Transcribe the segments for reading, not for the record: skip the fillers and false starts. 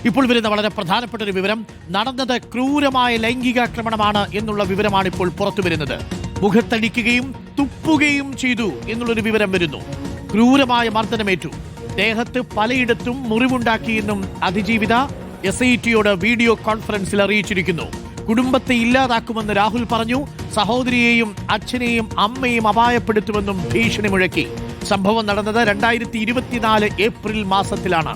ഇപ്പോൾ വരുന്ന വളരെ പ്രധാനപ്പെട്ട ഒരു വിവരം, നടന്നത് ക്രൂരമായ ലൈംഗികാക്രമണമാണ് എന്നുള്ള വിവരമാണ് ഇപ്പോൾ പുറത്തു വരുന്നത്. മുഖത്തടിക്കുകയും തുപ്പുകയും ചെയ്തു എന്നുള്ളൊരു വിവരം വരുന്നു. ക്രൂരമായ മർദ്ദനമേറ്റു, ദേഹത്ത് പലയിടത്തും മുറിവുണ്ടാക്കിയെന്നും അതിജീവിത SITയോട് വീഡിയോ കോൺഫറൻസിൽ അറിയിച്ചിരിക്കുന്നു. കുടുംബത്തെ ഇല്ലാതാക്കുമെന്ന് രാഹുൽ പറഞ്ഞു. സഹോദരിയെയും അച്ഛനെയും അമ്മയും അപായപ്പെടുത്തുമെന്നും ഭീഷണി മുഴക്കി. സംഭവം നടന്നത് 2024 ഏപ്രിൽ മാസത്തിലാണ്.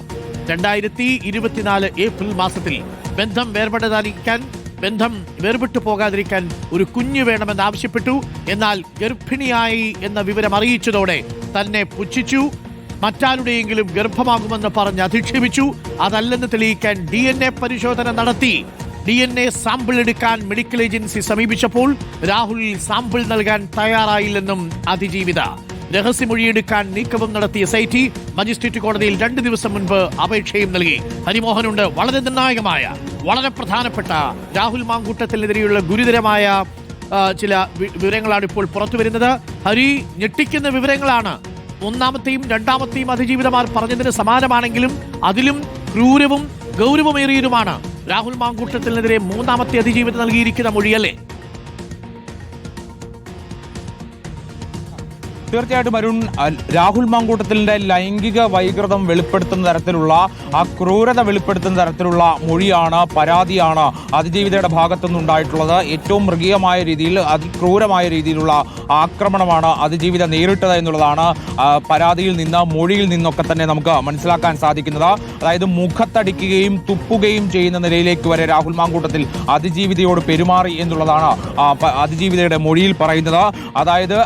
2024 ഏപ്രിൽ മാസത്തിൽ ബന്ധം വേർപെട്ടു പോകാതിരിക്കാൻ ഒരു കുഞ്ഞു വേണമെന്ന് ആവശ്യപ്പെട്ടു. എന്നാൽ ഗർഭിണിയായി എന്ന വിവരം അറിയിച്ചതോടെ തന്നെ പുച്ഛിച്ചു. മറ്റാരുടെയെങ്കിലും ഗർഭമാകുമെന്ന് പറഞ്ഞ് അധിക്ഷേപിച്ചു. അതല്ലെന്ന് തെളിയിക്കാൻ DNA പരിശോധന നടത്തി. DNA സാമ്പിൾ എടുക്കാൻ മെഡിക്കൽ ഏജൻസി സമീപിച്ചപ്പോൾ രാഹുൽ സാമ്പിൾ നൽകാൻ തയ്യാറായില്ലെന്നും അതിജീവിത. രഹസ്യമൊഴിയെടുക്കാൻ നീക്കവും നടത്തിയ SIT മജിസ്ട്രേറ്റ് കോടതിയിൽ 2 ദിവസം മുൻപ് അപേക്ഷയും നൽകി. ഹരിമോഹനുണ്ട്. വളരെ നിർണായകമായ, വളരെ പ്രധാനപ്പെട്ട രാഹുൽ മാങ്കൂട്ടത്തിനെതിരെയുള്ള ഗുരുതരമായ ചില വിവരങ്ങളാണ് ഇപ്പോൾ പുറത്തു വരുന്നത്. ഹരി, ഞെട്ടിക്കുന്ന വിവരങ്ങളാണ്. ഒന്നാമത്തെയും രണ്ടാമത്തെയും അതിജീവിതമാർ പറഞ്ഞതിന് സമാനമാണെങ്കിലും അതിലും ക്രൂരവും ഗൗരവമേറിയതുമാണ് രാഹുൽ മാങ്കൂട്ടത്തിനെതിരെ മൂന്നാമത്തെ അതിജീവിത നൽകിയിരിക്കുന്ന മൊഴിയല്ലേ? തീർച്ചയായിട്ടും അരുൺ, രാഹുൽ മാങ്കൂട്ടത്തിലിന്റെ ലൈംഗിക വൈകൃതം വെളിപ്പെടുത്തുന്ന തരത്തിലുള്ള, ആ ക്രൂരത വെളിപ്പെടുത്തുന്ന തരത്തിലുള്ള മൊഴിയാണ്, പരാതിയാണ് അതിജീവിതയുടെ ഭാഗത്തുനിന്നുണ്ടായിട്ടുള്ളത്. ഏറ്റവും മൃഗീയമായ രീതിയിൽ, അതിക്രൂരമായ രീതിയിലുള്ള ആക്രമണമാണ് അതിജീവിത നേരിട്ടത് എന്നുള്ളതാണ് പരാതിയിൽ നിന്ന്, മൊഴിയിൽ നിന്നൊക്കെ തന്നെ നമുക്ക് മനസ്സിലാക്കാൻ സാധിക്കുന്നത്. അതായത് മുഖത്തടിക്കുകയും തുപ്പുകയും ചെയ്യുന്ന നിലയിലേക്ക് വരെ രാഹുൽ മാങ്കൂട്ടത്തിൽ അതിജീവിതയോട് പെരുമാറി എന്നുള്ളതാണ് അതിജീവിതയുടെ മൊഴിയിൽ പറയുന്നത്. അതായത്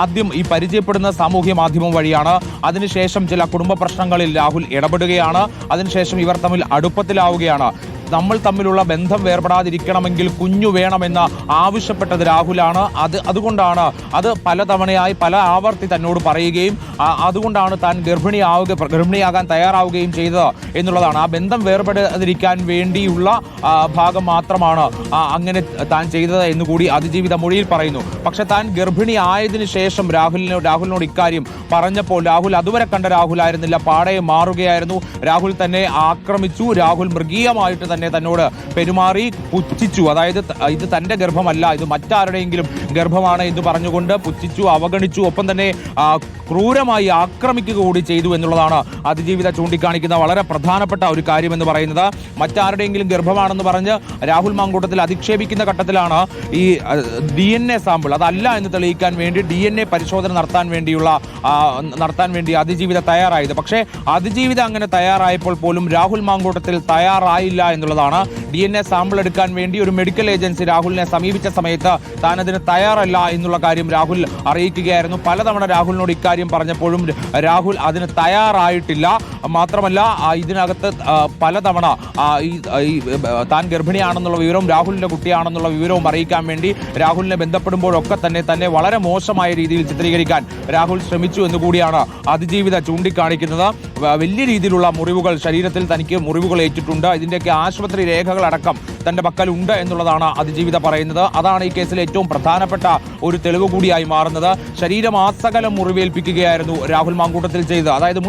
ആദ്യം ഈ പരിചയപ്പെടുന്ന സാമൂഹ്യ മാധ്യമം വഴിയാണ്. അതിനുശേഷം ചില കുടുംബ പ്രശ്നങ്ങളിൽ രാഹുൽ ഇടപെടുകയാണ്. അതിനുശേഷം ഇവർ തമ്മിൽ അടുപ്പത്തിലാവുകയാണ്. നമ്മൾ തമ്മിലുള്ള ബന്ധം വേർപെടാതിരിക്കണമെങ്കിൽ കുഞ്ഞു വേണമെന്ന് ആവശ്യപ്പെട്ടത് രാഹുലാണ്. അതുകൊണ്ടാണ് അത് പലതവണയായി പല ആവർത്തി തന്നോട് പറയുകയും അതുകൊണ്ടാണ് താൻ ഗർഭിണിയാകാൻ തയ്യാറാവുകയും ചെയ്തത് എന്നുള്ളതാണ്. ആ ബന്ധം വേർപെടാതിരിക്കാൻ വേണ്ടിയുള്ള ഭാഗം മാത്രമാണ് അങ്ങനെ താൻ ചെയ്തത് എന്നുകൂടി അതിജീവിത മൊഴിയിൽ പറയുന്നു. പക്ഷെ താൻ ഗർഭിണി ആയതിനു ശേഷം രാഹുലിനോട് ഇക്കാര്യം പറഞ്ഞപ്പോൾ രാഹുൽ അതുവരെ കണ്ട രാഹുലായിരുന്നില്ല, പാടെ മാറുകയായിരുന്നു. രാഹുൽ തന്നെ ആക്രമിച്ചു. രാഹുൽ മൃഗീയമായിട്ട് തന്നോട് പെരുമാറി, പുച്ഛിച്ചു. അതായത് ഇത് തന്റെ ഗർഭമല്ല, ഇത് മറ്റാരുടെയെങ്കിലും ഗർഭമാണ് എന്ന് പറഞ്ഞുകൊണ്ട് പുച്ഛിച്ചു, അവഗണിച്ചു. ഒപ്പം തന്നെ ക്രൂരമായി ആക്രമിക്കുക കൂടി ചെയ്തു എന്നുള്ളതാണ് അതിജീവിത ചൂണ്ടിക്കാണിക്കുന്ന വളരെ പ്രധാനപ്പെട്ട ഒരു കാര്യമെന്ന് പറയുന്നത്. മറ്റാരുടെയെങ്കിലും ഗർഭമാണെന്ന് പറഞ്ഞ് രാഹുൽ മാങ്കൂട്ടത്തിൽ അധിക്ഷേപിക്കുന്ന ഘട്ടത്തിലാണ് ഈ DNA സാമ്പിൾ അതല്ല എന്ന് തെളിയിക്കാൻ വേണ്ടി DNA പരിശോധന നടത്താൻ വേണ്ടി അതിജീവിത തയ്യാറായത്. പക്ഷേ അതിജീവിത അങ്ങനെ തയ്യാറായപ്പോൾ പോലും രാഹുൽ മാങ്കൂട്ടത്തിൽ തയ്യാറായില്ല എന്നുള്ളതാണ്. DNA സാമ്പിൾ എടുക്കാൻ വേണ്ടി ഒരു മെഡിക്കൽ ഏജൻസി രാഹുലിനെ സമീപിച്ച സമയത്ത് താൻ അതിന് തയ്യാറല്ല എന്നുള്ള കാര്യം രാഹുൽ അറിയിക്കുകയായിരുന്നു. പലതവണ രാഹുലിനോട് ഇക്കാര്യം പറഞ്ഞപ്പോഴും രാഹുൽ അതിന് തയ്യാറായിട്ടില്ല. മാത്രമല്ല ഇതിനകത്ത് പലതവണ താൻ ഗർഭിണിയാണെന്നുള്ള വിവരവും രാഹുലിന്റെ കുട്ടിയാണെന്നുള്ള വിവരവും അറിയിക്കാൻ വേണ്ടി രാഹുലിനെ ബന്ധപ്പെടുമ്പോഴൊക്കെ തന്നെ വളരെ മോശമായ രീതിയിൽ ചിത്രീകരിക്കാൻ രാഹുൽ ശ്രമിച്ചു എന്നുകൂടിയാണ് അതിജീവിത ചൂണ്ടിക്കാണിക്കുന്നത്. വലിയ രീതിയിലുള്ള മുറിവുകൾ, ശരീരത്തിൽ തനിക്ക് മുറിവുകൾ ഏറ്റിട്ടുണ്ട്. ഇതിന്റെയൊക്കെ ആശുപത്രി രേഖകളടക്കം തന്റെ പക്കലുണ്ട് എന്നുള്ളതാണ് അതിജീവിത പറയുന്നത്. അതാണ് ഈ കേസിലെ ഏറ്റവും പ്രധാനപ്പെട്ട ഒരു തെളിവ് കൂടിയായി മാറുന്നത്. ശരീരമാസകലം മുറിവേൽപ്പിക്കുകയായിരുന്നു രാഹുൽ മാങ്കൂട്ടത്തിൽ ചെയ്തത്. അതായത്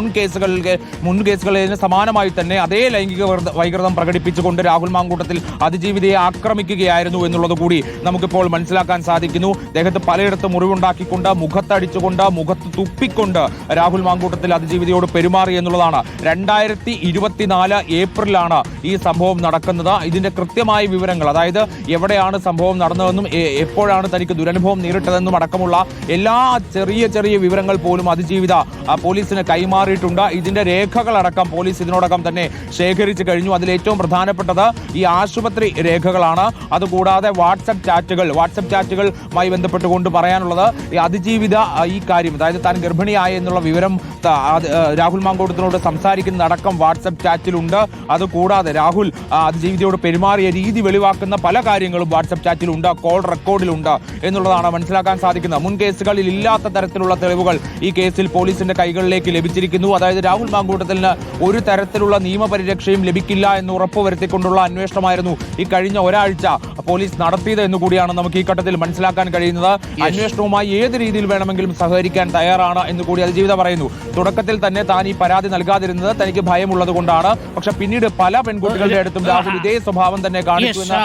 മുൻ കേസുകളിൽ സമാനമായി തന്നെ അതേ ലൈംഗിക വൈകൃതം പ്രകടിപ്പിച്ചുകൊണ്ട് രാഹുൽ മാങ്കൂട്ടത്തിൽ അതിജീവിതയെ ആക്രമിക്കുകയായിരുന്നു എന്നുള്ളത് കൂടി നമുക്കിപ്പോൾ മനസ്സിലാക്കാൻ സാധിക്കുന്നു. ദേഹത്ത് പലയിടത്തും മുറിവുണ്ടാക്കിക്കൊണ്ട്, മുഖത്തടിച്ചുകൊണ്ട്, മുഖത്ത് തുപ്പിക്കൊണ്ട് രാഹുൽ മാങ്കൂട്ടത്തിൽ അതിജീവിതയോട് പെരുമാറി എന്നുള്ളതാണ്. 2024 ഏപ്രിലാണ് ഈ സംഭവം നടക്കുന്നത്. ഇതിന്റെ കൃത്യമായ വിവരങ്ങൾ, അതായത് എവിടെയാണ് സംഭവം നടന്നതെന്നും എപ്പോഴാണ് തനിക്ക് ദുരനുഭവം നേരിട്ടതെന്നും അടക്കമുള്ള എല്ലാ ചെറിയ വിവരങ്ങൾ പോലും അതിജീവിത പോലീസിന് കൈമാറിയിട്ടുണ്ട്. ഇതിന്റെ രേഖകളടക്കം പോലീസ് ഇതിനോടകം തന്നെ ശേഖരിച്ചു കഴിഞ്ഞു. അതിലേറ്റവും പ്രധാനപ്പെട്ടത് ഈ ആശുപത്രി രേഖകളാണ്. അതുകൂടാതെ വാട്സപ്പ് ചാറ്റുകളുമായി ബന്ധപ്പെട്ടുകൊണ്ട് പറയാനുള്ളത്, ഈ അതിജീവിത ഈ കാര്യം, അതായത് താൻ ഗർഭിണിയായ എന്നുള്ള വിവരം രാഹുൽ മാങ്കൂട്ടത്തിനോട് സംസാരിക്കുന്നതടക്കം വാട്സപ്പ് ചാറ്റിലുണ്ട്. അതുകൂടാതെ രാഹുൽ അതിജീവിതയോട് പെരുമാറിയ രീതി വെളിവാക്കുന്ന പല കാര്യങ്ങളും വാട്സപ്പ് ചാറ്റിലുണ്ട്, കോൾ റെക്കോർഡിലുണ്ട് എന്നുള്ളതാണ് മനസ്സിലാക്കാൻ സാധിക്കുന്നത്. മുൻ കേസുകളിൽ ഇല്ലാത്ത തരത്തിലുള്ള തെളിവുകൾ ഈ കേസിൽ പോലീസിന്റെ കൈകളിലേക്ക് ലഭിച്ചിരിക്കുന്നു. അതായത് രാഹുൽ മാങ്കൂട്ടത്തിന് ഒരു തരത്തിലുള്ള നിയമപരിരക്ഷയും ലഭിക്കില്ല എന്ന് ഉറപ്പുവരുത്തിക്കൊണ്ടുള്ള അന്വേഷണമായിരുന്നു ഈ കഴിഞ്ഞ ഒരാഴ്ച പോലീസ് നടത്തിയത് എന്നുകൂടിയാണ് നമുക്ക് ഈ ഘട്ടത്തിൽ മനസ്സിലാക്കാൻ കഴിയുന്നത്. അന്വേഷണവുമായി ഏത് രീതിയിൽ വേണമെങ്കിലും സഹകരിക്കാൻ തയ്യാറാണ് എന്ന് കൂടി അതിജീവിത പറയുന്നു. തുടക്കത്തിൽ തന്നെ താൻ ഈ പരാതി നൽകാതിരുന്നത് തനിക്ക് ഭയമുള്ളത് കൊണ്ടാണ്. പക്ഷെ പിന്നീട് പല പെൺകുട്ടികളുടെ അടുത്തും രാഹുൽ ഇതേ സ്വഭാവം തന്നെ കാണിക്കുമെന്ന്